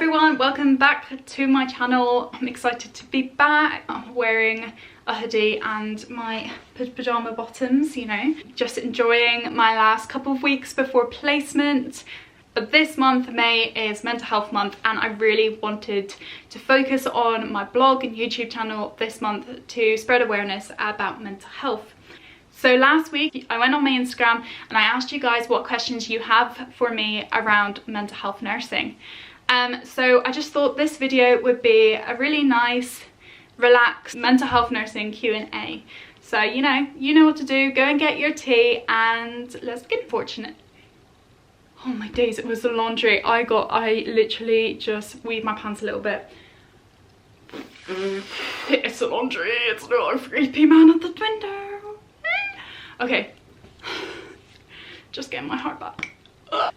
everyone, welcome back to my channel. I'm excited to be back. I'm wearing a hoodie and my pyjama bottoms, you know, just enjoying my last couple of weeks before placement. But this month, May, is mental health month, and I really wanted to focus on my blog and YouTube channel this month to spread awareness about mental health. So last week I went on my Instagram and I asked you guys what questions you have for me around mental health nursing. So I just thought this video would be a really nice, relaxed mental health nursing Q&A. So you know what to do. Go and get your tea and let's get fortunate. Oh my days, it was the laundry. I literally just weed my pants a little bit. It's the laundry, it's not a creepy man at the window. Okay, just getting my heart back.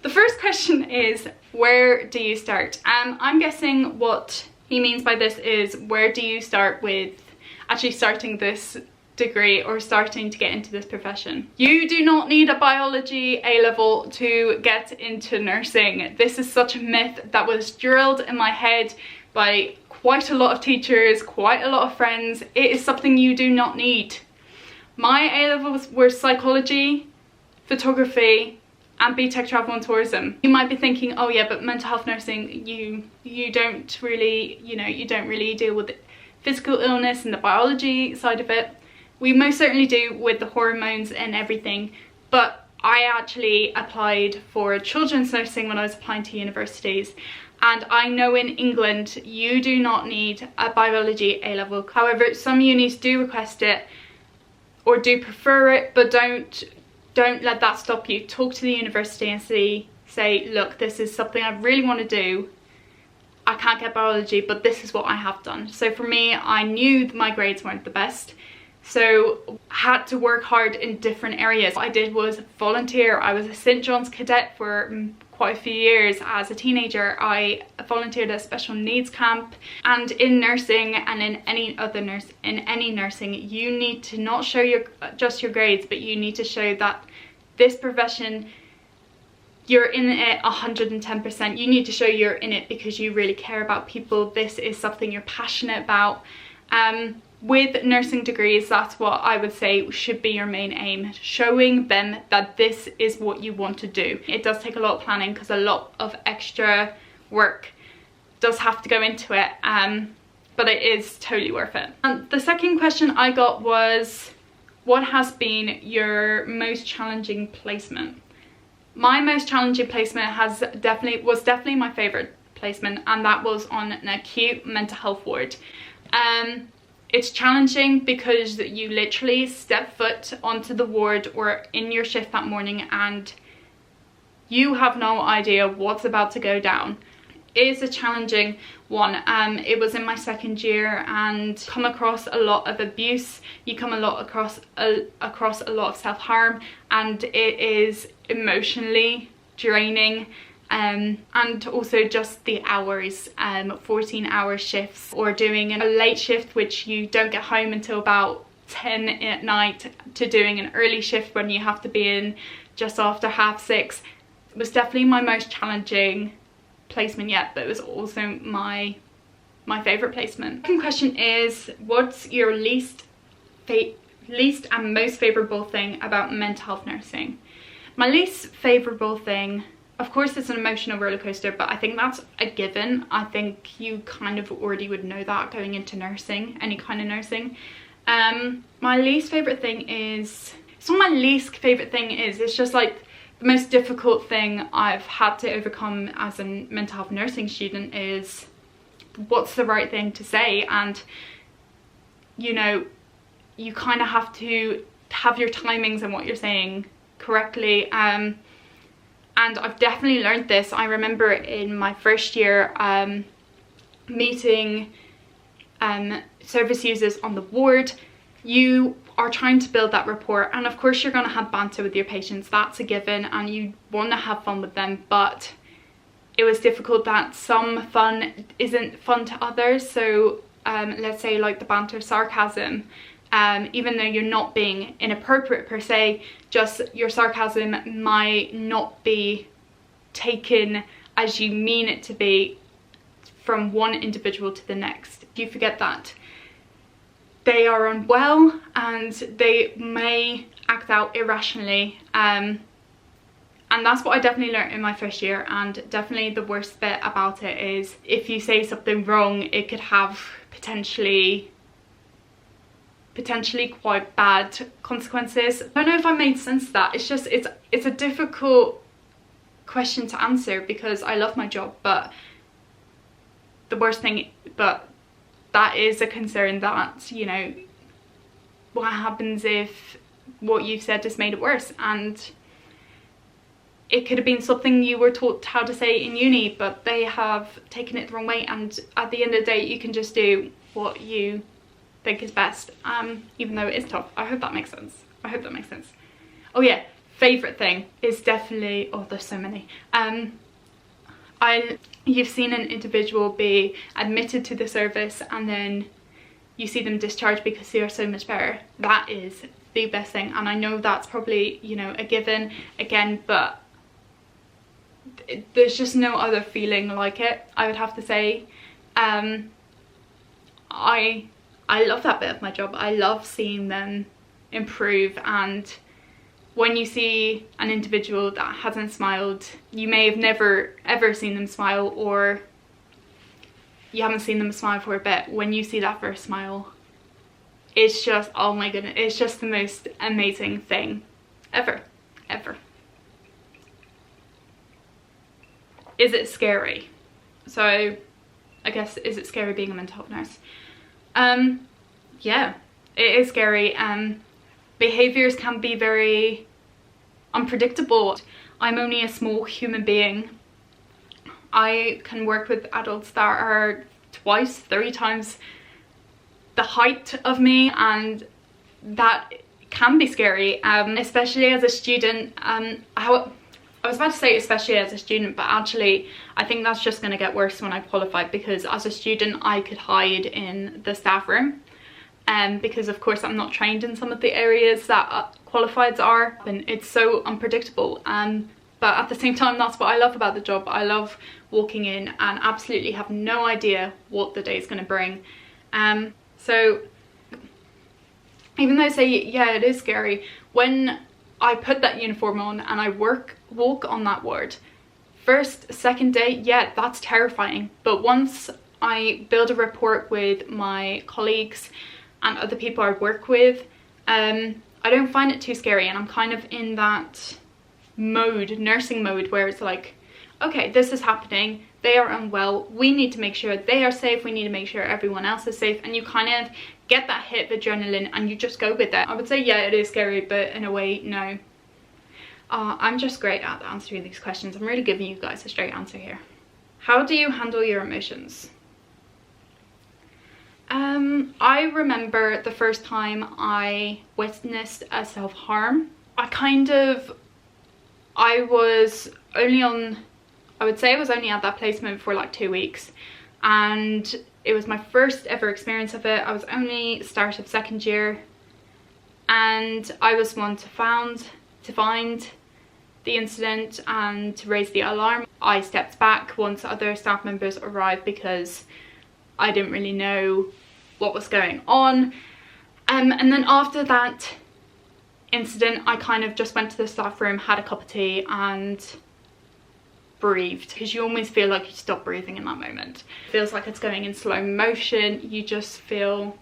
The first question is, where do you start? I'm guessing what he means by this is, where do you start with actually starting this degree or starting to get into this profession? You do not need a biology A-level to get into nursing. This is such a myth that was drilled in my head by quite a lot of teachers, quite a lot of friends. It is something you do not need. My A-levels were psychology, photography, and BTEC travel and tourism. You might be thinking, oh yeah, but mental health nursing, you don't really, you don't really deal with physical illness and the biology side of it. We most certainly do with the hormones and everything, but I actually applied for children's nursing when I was applying to universities, and I know in England you do not need a biology A-level. However, some unis do request it or do prefer it, but don't let that stop you. Talk to the university and say, look, this is something I really want to do. I can't get biology, but this is what I have done. So for me, I knew that my grades weren't the best, so I had to work hard in different areas. What I did was volunteer. I was a St. John's cadet for quite a few years. As a teenager, I volunteered at a special needs camp. And in nursing and in any nursing, you need to not show just your grades, but you need to show that this profession, you're in it 110%. You need to show you're in it because you really care about people. This is something you're passionate about. With nursing degrees, that's what I would say should be your main aim, showing them that this is what you want to do. It does take a lot of planning because a lot of extra work does have to go into it, but it is totally worth it. The second question I got was, what has been your most challenging placement? My most challenging placement was definitely my favorite placement, and that was on an acute mental health ward. It's challenging because you literally step foot onto the ward or in your shift that morning and you have no idea what's about to go down. It is a challenging one. It was in my second year, and come across a lot of abuse. You come across a lot of self-harm, and it is emotionally draining. And also just the hours, 14-hour shifts, or doing a late shift which you don't get home until about 10 at night, to doing an early shift when you have to be in just after 6:30. It was definitely my most challenging placement yet, but it was also my favorite placement. Second question is, what's your least and most favorable thing about mental health nursing? My least favorable thing, of course, it's an emotional roller coaster, but I think that's a given. I think you kind of already would know that going into nursing, any kind of nursing. My least favorite thing is, it's not my least favorite thing, it's just like the most difficult thing I've had to overcome as a mental health nursing student is, what's the right thing to say? And you kind of have to have your timings and what you're saying correctly. And I've definitely learned this. I remember in my first year meeting service users on the ward. You are trying to build that rapport, and of course you're going to have banter with your patients, that's a given, and you want to have fun with them, but it was difficult that some fun isn't fun to others. So let's say like the banter, sarcasm, even though you're not being inappropriate per se, just your sarcasm might not be taken as you mean it to be from one individual to the next. You forget that they are unwell and they may act out irrationally, and that's what I definitely learned in my first year. And definitely the worst bit about it is if you say something wrong, it could have potentially quite bad consequences. I don't know if I made sense of that. It's just it's a difficult question to answer because I love my job, but that is a concern that, you know, what happens if what you've said just made it worse? And it could have been something you were taught how to say in uni, but they have taken it the wrong way, and at the end of the day you can just do what you think is best, even though it is tough. I hope that makes sense. I hope that makes sense. Oh yeah, favourite thing is definitely, oh there's so many. You've seen an individual be admitted to the service and then you see them discharged because they are so much better. That is the best thing, and I know that's probably, you know, a given again, but there's just no other feeling like it, I would have to say. I love that bit of my job. I love seeing them improve, and when you see an individual that hasn't smiled, you may have never ever seen them smile, or you haven't seen them smile for a bit. When you see that first smile, it's just, oh my goodness, it's just the most amazing thing ever. Is it scary? So I guess, is it scary being a mental health nurse? Yeah, it is scary. Behaviours can be very unpredictable. I'm only a small human being. I can work with adults that are twice, 3 times the height of me, and that can be scary, especially as a student. I was about to say especially as a student, but actually I think that's just going to get worse when I qualified, because as a student I could hide in the staff room, because of course I'm not trained in some of the areas that qualifieds are, and it's so unpredictable. But at the same time, that's what I love about the job. I love walking in and absolutely have no idea what the day is going to bring. So even though I say, yeah, it is scary, when I put that uniform on and I walk on that ward, first, second day, yeah, that's terrifying. But once I build a rapport with my colleagues and other people I work with, I don't find it too scary, and I'm kind of in that mode, nursing mode, where it's like, okay, this is happening, they are unwell, we need to make sure they are safe, we need to make sure everyone else is safe, and you kind of get that hit of adrenaline and you just go with it. I would say, yeah, it is scary, but in a way, no. I'm just great at answering these questions. I'm really giving you guys a straight answer here. How do you handle your emotions? I remember the first time I witnessed a self-harm. I was only at that placement for like 2 weeks, and it was my first ever experience of it. I was only start of second year, and I was one to find the incident and to raise the alarm. I stepped back once other staff members arrived because I didn't really know what was going on. And then after that incident, I kind of just went to the staff room, had a cup of tea and breathed, because you almost feel like you stop breathing in that moment. It feels like it's going in slow motion. You just feel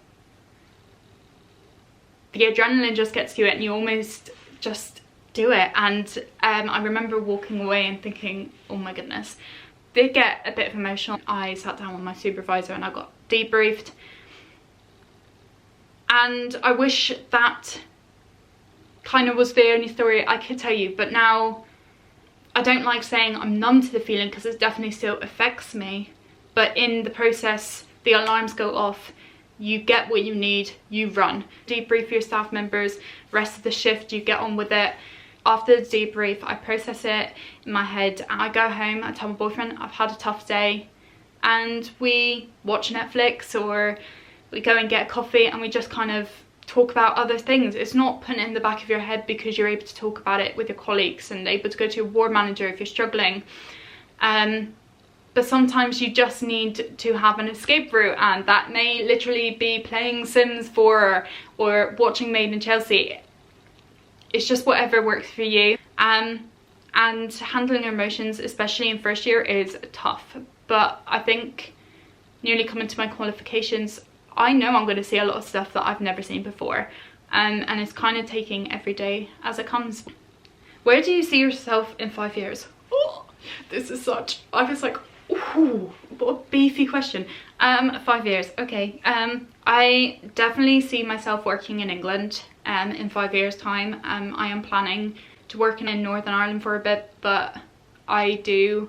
the adrenaline just gets to you, and you almost just do it. And I remember walking away and thinking, oh my goodness. Did get a bit of emotional. I sat down with my supervisor and I got debriefed, and I wish that kind of was the only story I could tell you. But now I don't like saying I'm numb to the feeling, because it definitely still affects me, but in the process the alarms go off, you get what you need, you run. Debrief your staff members, rest of the shift you get on with it. After the debrief, I process it in my head and I go home, I tell my boyfriend I've had a tough day, and we watch Netflix or we go and get a coffee and we just kind of talk about other things. It's not put in the back of your head, because you're able to talk about it with your colleagues and able to go to your ward manager if you're struggling. but sometimes you just need to have an escape route, and that may literally be playing Sims 4 or watching Made in Chelsea. It's just whatever works for you. And handling your emotions, especially in first year, is tough. But I think nearly coming to my qualifications, I know I'm going to see a lot of stuff that I've never seen before. And it's kind of taking every day as it comes. Where do you see yourself in 5 years? Oh, this is such, I was like, ooh, what a beefy question. 5 years, okay. I definitely see myself working in England in 5 years time. I am planning to work in Northern Ireland for a bit, but I do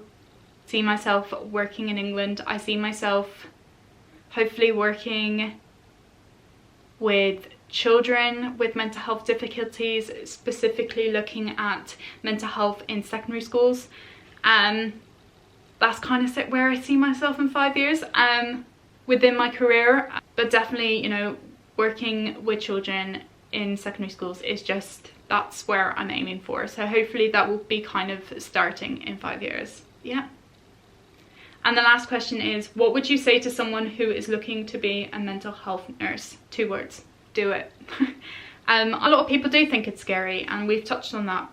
see myself working in England. I see myself hopefully working with children with mental health difficulties, specifically looking at mental health in secondary schools. That's kind of where I see myself in 5 years within my career. But definitely, you know, working with children in secondary schools is just, that's where I'm aiming for. So hopefully that will be kind of starting in 5 years. Yeah. And the last question is, what would you say to someone who is looking to be a mental health nurse? 2 words. Do it. A lot of people do think it's scary, and we've touched on that,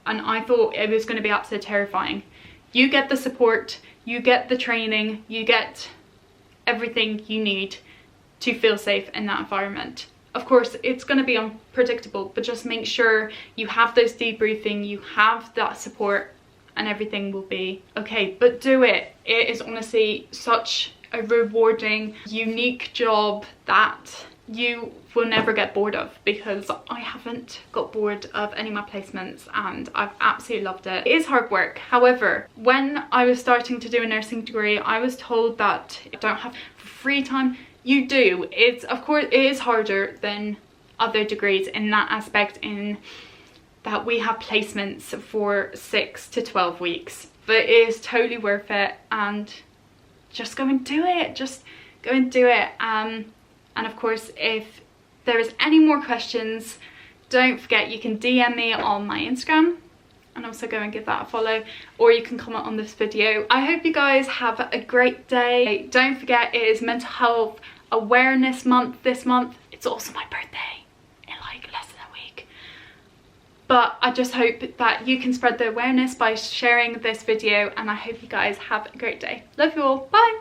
and I thought it was going to be absolutely terrifying. You get the support, you get the training, you get everything you need to feel safe in that environment. Of course, it's going to be unpredictable, but just make sure you have those debriefing, you have that support, and everything will be okay. But do it. It is honestly such a rewarding, unique job that you will never get bored of, because I haven't got bored of any of my placements and I've absolutely loved it. It is hard work. However, when I was starting to do a nursing degree, I was told that I don't have free time. You do. It's, of course, it is harder than other degrees in that aspect, in that we have placements for 6 to 12 weeks, but it is totally worth it. And just go and do it. Just go and do it. And of course, if there is any more questions, don't forget you can DM me on my Instagram, and also go and give that a follow, or you can comment on this video. I hope you guys have a great day. Don't forget, it is Mental Health Awareness Month this month. It's also my birthday in like less than a week. But I just hope that you can spread the awareness by sharing this video, and I hope you guys have a great day. Love you all. Bye.